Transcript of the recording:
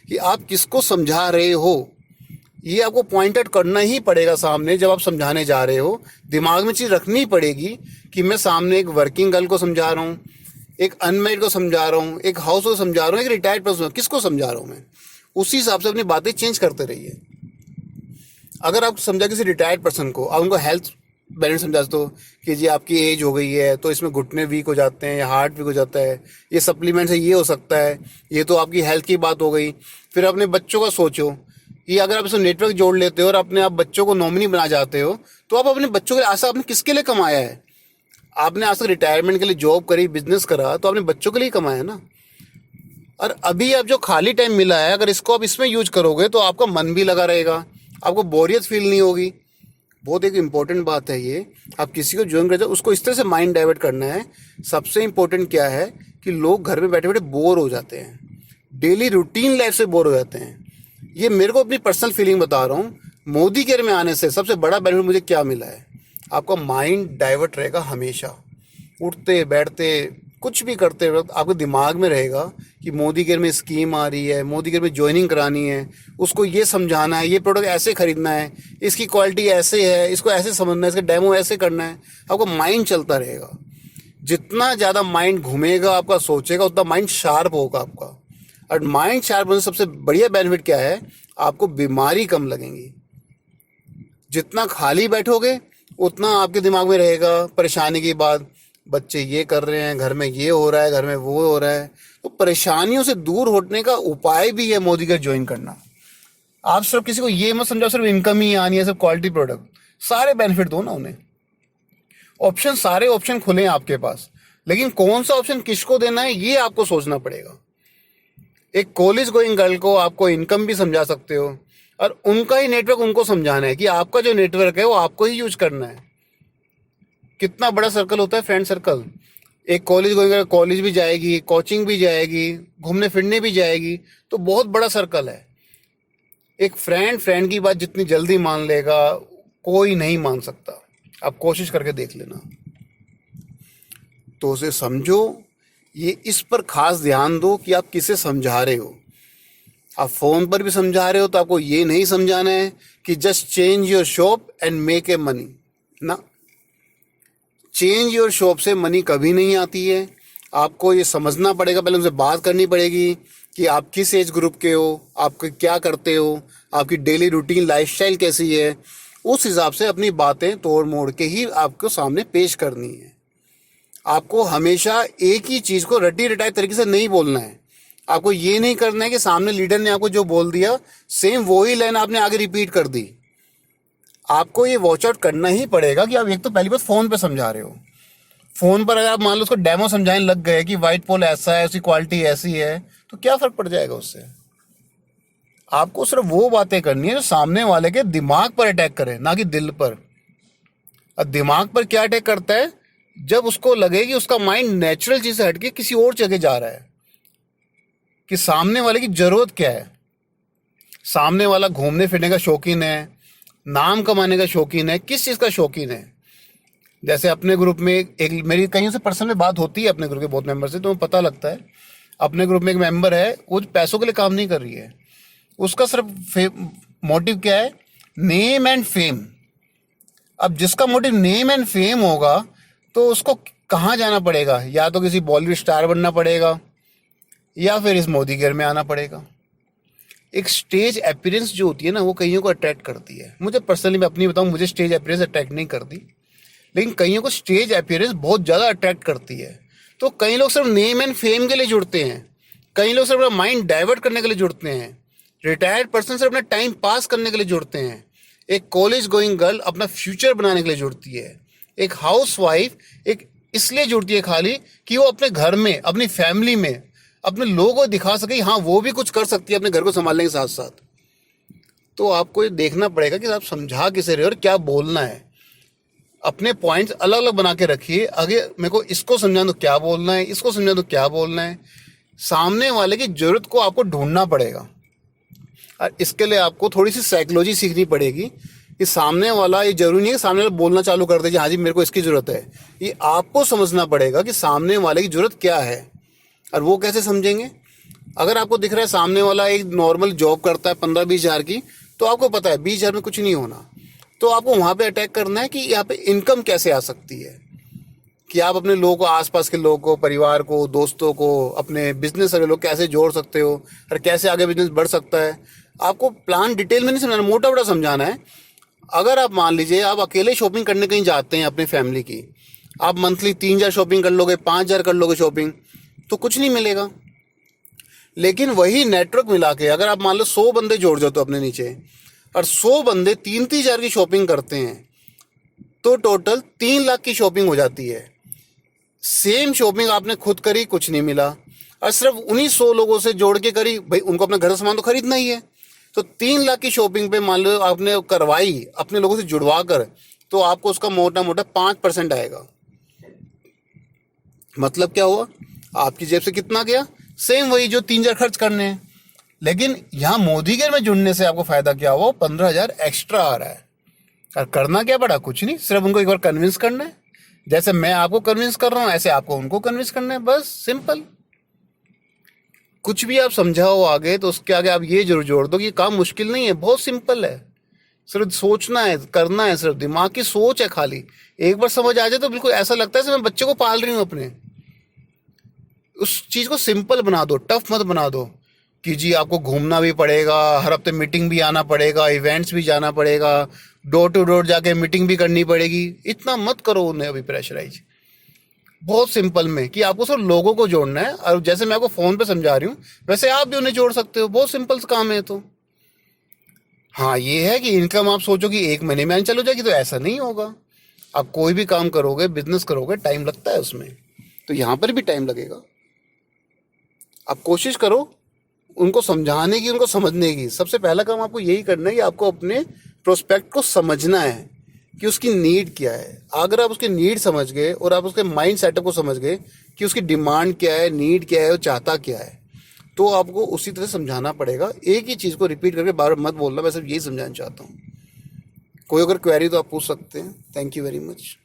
कि आप किसको समझा रहे हो। ये आपको पॉइंट आउट करना ही पड़ेगा सामने, जब आप समझाने जा रहे हो दिमाग में चीज़ रखनी पड़ेगी कि मैं सामने एक वर्किंग गर्ल को समझा रहा हूँ, एक अनमेरिड को समझा रहा हूँ, एक हाउस को समझा रहा हूँ, एक रिटायर्ड पर्सन, किसको समझा रहा हूँ मैं। उसी हिसाब से अपनी बातें चेंज करते रहिए। अगर आप समझा किसी रिटायर्ड पर्सन को, आप उनको हेल्थ बेनिफिट समझा दो कि जी आपकी एज हो गई है तो इसमें घुटने वीक हो जाते हैं या हार्ट वीक हो जाता है, ये सप्लीमेंट से ये हो सकता है, ये तो आपकी हेल्थ की बात हो गई। फिर अपने बच्चों का सोचो कि अगर आप इसमें नेटवर्क जोड़ लेते हो और अपने आप बच्चों को नॉमिनी बना जाते हो, तो आप अपने बच्चों के लिए, आज आपने किसके लिए कमाया है? आपने आज तक रिटायरमेंट के लिए जॉब करी, बिजनेस करा, तो आपने बच्चों के लिए कमाया ना। और अभी आप जो खाली टाइम मिला है, अगर इसको आप इसमें यूज करोगे तो आपका मन भी लगा रहेगा, आपको बोरियत फील नहीं होगी। बहुत एक इम्पोर्टेंट बात है ये। आप किसी को ज्वाइन करते हो उसको इस तरह से माइंड डाइवर्ट करना है। सबसे इम्पोर्टेंट क्या है कि लोग घर में बैठे बैठे बोर हो जाते हैं, डेली रूटीन लाइफ से बोर हो जाते हैं। ये मेरे को अपनी पर्सनल फीलिंग बता रहा हूँ। मोदी केयर में आने से सबसे बड़ा बेनिफिट मुझे क्या मिला है, आपका माइंड डाइवर्ट रहेगा हमेशा। उठते बैठते कुछ भी करते वक्त आपके दिमाग में रहेगा कि मोदी केयर में स्कीम आ रही है, मोदी केयर में ज्वाइनिंग करानी है, उसको ये समझाना है, ये प्रोडक्ट ऐसे खरीदना है, इसकी क्वालिटी ऐसे है, इसको ऐसे समझना है, इसका डेमो ऐसे करना है। आपका माइंड चलता रहेगा। जितना ज़्यादा माइंड घूमेगा, आपका सोचेगा, उतना माइंड शार्प होगा आपका। और माइंड शार्प होने से सबसे बढ़िया बेनिफिट क्या है, आपको बीमारी कम लगेंगी। जितना खाली बैठोगे उतना आपके दिमाग में रहेगा परेशानी की बात, बच्चे ये कर रहे हैं, घर में ये हो रहा है, घर में वो हो रहा है। तो परेशानियों से दूर हटने का उपाय भी है मोदी का ज्वाइन करना। आप सिर्फ किसी को ये मत समझाओ सिर्फ इनकम ही आनी है, सिर्फ क्वालिटी प्रोडक्ट, सारे बेनिफिट दो ना उन्हें। ऑप्शन, सारे ऑप्शन खुले हैं आपके पास, लेकिन कौन सा ऑप्शन किसको देना है ये आपको सोचना पड़ेगा। एक कॉलेज गोइंग गर्ल को आपको इनकम भी समझा सकते हो, और उनका ही नेटवर्क उनको समझाना है कि आपका जो नेटवर्क है वो आपको ही यूज करना है। कितना बड़ा सर्कल होता है फ्रेंड सर्कल। एक कॉलेज गोइंग कॉलेज भी जाएगी, कोचिंग भी जाएगी, घूमने फिरने भी जाएगी, तो बहुत बड़ा सर्कल है। एक फ्रेंड फ्रेंड की बात जितनी जल्दी मान लेगा कोई नहीं मान सकता। आप कोशिश करके देख लेना। तो उसे समझो, ये इस पर खास ध्यान दो कि आप किसे समझा रहे हो। आप फ़ोन पर भी समझा रहे हो तो आपको ये नहीं समझाना है कि just change your shop and make a money ना। चेंज योर शॉप से मनी कभी नहीं आती है। आपको ये समझना पड़ेगा, पहले उनसे बात करनी पड़ेगी कि आप किस एज ग्रुप के हो, आप क्या करते हो, आपकी डेली रूटीन लाइफस्टाइल कैसी है। उस हिसाब से अपनी बातें तोड़ मोड़ के ही आपको सामने पेश करनी है। आपको हमेशा एक ही चीज़ को रट्टी रटाई तरीके से नहीं बोलना है। आपको ये नहीं करना है कि सामने लीडर ने आपको जो बोल दिया सेम वही लाइन आपने आगे रिपीट कर दी। आपको ये वॉच आउट करना ही पड़ेगा कि आप एक तो पहली बात फ़ोन पे समझा रहे हो। फ़ोन पर अगर आप मान लो उसको डेमो समझाने लग गए कि वाइट पोल ऐसा है, उसकी क्वालिटी ऐसी है, तो क्या फ़र्क पड़ जाएगा उससे। आपको सिर्फ वो बातें करनी है जो सामने वाले के दिमाग पर अटैक करे, ना कि दिल पर। और दिमाग पर क्या अटैक करता है, जब उसको लगे कि उसका माइंड नेचुरल चीज़ से हटके किसी और जगह जा रहा है, कि सामने वाले की ज़रूरत क्या है। सामने वाला घूमने फिरने का शौकीन है, नाम कमाने का शौकीन है, किस चीज़ का शौकीन है। जैसे अपने ग्रुप में एक मेरी कहीं से पर्सनल में बात होती है अपने ग्रुप के बहुत मेंबर से, तो पता लगता है अपने ग्रुप में एक मेंबर है, वो पैसों के लिए काम नहीं कर रही है। उसका सिर्फ मोटिव क्या है, नेम एंड फेम। अब जिसका मोटिव नेम एंड फेम होगा तो उसको कहाँ जाना पड़ेगा, या तो किसी बॉलीवुड स्टार बनना पड़ेगा या फिर इस मोदी केयर में आना पड़ेगा। एक स्टेज अपीयरेंस जो होती है ना, वो कईयों को अट्रैक्ट करती है। मुझे पर्सनली, मैं अपनी बताऊं, मुझे स्टेज अपीयरेंस अट्रैक्ट नहीं करती, लेकिन कईयों को स्टेज अपीयरेंस बहुत ज़्यादा अट्रैक्ट करती है। तो कई लोग सिर्फ नेम एंड फेम के लिए जुड़ते हैं, कई लोग सिर्फ अपना माइंड डाइवर्ट करने के लिए जुड़ते हैं, रिटायर्ड पर्सन सिर्फ अपना टाइम पास करने के लिए जुड़ते हैं, एक कॉलेज गोइंग गर्ल अपना फ्यूचर बनाने के लिए जुड़ती है, एक हाउस वाइफ एक इसलिए जुड़ती है खाली कि वो अपने घर में, अपनी फैमिली में, अपने लोगों को दिखा सके हाँ वो भी कुछ कर सकती है अपने घर को संभालने के साथ साथ। तो आपको ये देखना पड़ेगा कि आप समझा किसे रहे हो और क्या बोलना है। अपने पॉइंट्स अलग अलग बना के रखिए। अगर मेरे को इसको समझा तो क्या बोलना है, इसको समझा तो क्या बोलना है। सामने वाले की ज़रूरत को आपको ढूंढना पड़ेगा, और इसके लिए आपको थोड़ी सी साइकोलॉजी सीखनी पड़ेगी कि सामने वाला, ये जरूरी नहीं है कि सामने वाला बोलना चालू कर दे हाँ जी मेरे को इसकी ज़रूरत है। ये आपको समझना पड़ेगा कि सामने वाले की ज़रूरत क्या है। और वो कैसे समझेंगे, अगर आपको दिख रहा है सामने वाला एक नॉर्मल जॉब करता है 15-20 हज़ार की, तो आपको पता है 20 हज़ार में कुछ नहीं होना, तो आपको वहाँ पे अटैक करना है कि यहाँ पे इनकम कैसे आ सकती है, कि आप अपने लोगों को, आसपास के लोगों को, परिवार को, दोस्तों को, अपने बिजनेस वाले लोग कैसे जोड़ सकते हो और कैसे आगे बिजनेस बढ़ सकता है। आपको प्लान डिटेल में नहीं समझाना, मोटा मोटा समझाना है। अगर आप मान लीजिए आप अकेले शॉपिंग करने कहीं जाते हैं अपनी फैमिली की, आप मंथली 3 हज़ार शॉपिंग कर लोगे, 5 हज़ार कर लोगे शॉपिंग, तो कुछ नहीं मिलेगा। लेकिन वही नेटवर्क मिला के अगर आप मान लो 100 बंदे जोड़ जाओ तो अपने नीचे, और 100 बंदे 3-3 हज़ार की शॉपिंग करते हैं, तो टोटल 3 लाख की शॉपिंग हो जाती है। सेम शॉपिंग आपने खुद करी, कुछ नहीं मिला, और सिर्फ उन्हीं 100 लोगों से जोड़ के करी, भाई उनको अपने घर का सामान तो खरीदना ही है, तो 3 लाख की शॉपिंग पे मान लो आपने करवाई अपने लोगों से जुड़वा कर, तो आपको उसका मोटा मोटा 5% आएगा। मतलब क्या हुआ, आपकी जेब से कितना गया, सेम वही जो 3 हज़ार खर्च करने हैं। लेकिन यहाँ मोदी केयर में जुड़ने से आपको फायदा क्या हुआ, 15 हज़ार एक्स्ट्रा आ रहा है। और करना क्या पड़ा, कुछ नहीं, सिर्फ उनको एक बार कन्विंस करना है। जैसे मैं आपको कन्विंस कर रहा हूँ, ऐसे आपको उनको कन्विंस करना है, बस सिंपल। कुछ भी आप समझाओ आगे, तो उसके आगे आप ये जरूर जोड़ दो कि ये काम मुश्किल नहीं है, बहुत सिंपल है, सिर्फ सोचना है, करना है, सिर्फ दिमाग की सोच है खाली। एक बार समझ आ जाए तो बिल्कुल ऐसा लगता है जैसे मैं बच्चे को पाल रही हूँ अपने। उस चीज़ को सिंपल बना दो, टफ मत बना दो कि जी आपको घूमना भी पड़ेगा, हर हफ्ते मीटिंग भी आना पड़ेगा, इवेंट्स भी जाना पड़ेगा, डोर टू डोर जाके मीटिंग भी करनी पड़ेगी। इतना मत करो उन्हें अभी प्रेशराइज। बहुत सिंपल में कि आपको सिर्फ लोगों को जोड़ना है, और जैसे मैं आपको फ़ोन पे समझा रही हूँ वैसे आप भी उन्हें जोड़ सकते हो, बहुत सिंपल काम है। तो हाँ, ये है कि इनकम आप सोचो कि 1 महीने में चलो जाएगी, तो ऐसा नहीं होगा। आप कोई भी काम करोगे, बिजनेस करोगे, टाइम लगता है उसमें, तो यहाँ पर भी टाइम लगेगा। आप कोशिश करो उनको समझाने की, उनको समझने की। सबसे पहला काम आपको यही करना है कि आपको अपने प्रोस्पेक्ट को समझना है कि उसकी नीड क्या है। अगर आप उसकी नीड समझ गए और आप उसके माइंड सेटअप को समझ गए कि उसकी डिमांड क्या है, नीड क्या है, वो चाहता क्या है, तो आपको उसी तरह समझाना पड़ेगा। एक ही चीज़ को रिपीट करके बार बार मत बोलना। मैं सिर्फ यही समझाना चाहता हूँ। कोई अगर क्वेरी तो आप पूछ सकते हैं। Thank you very much.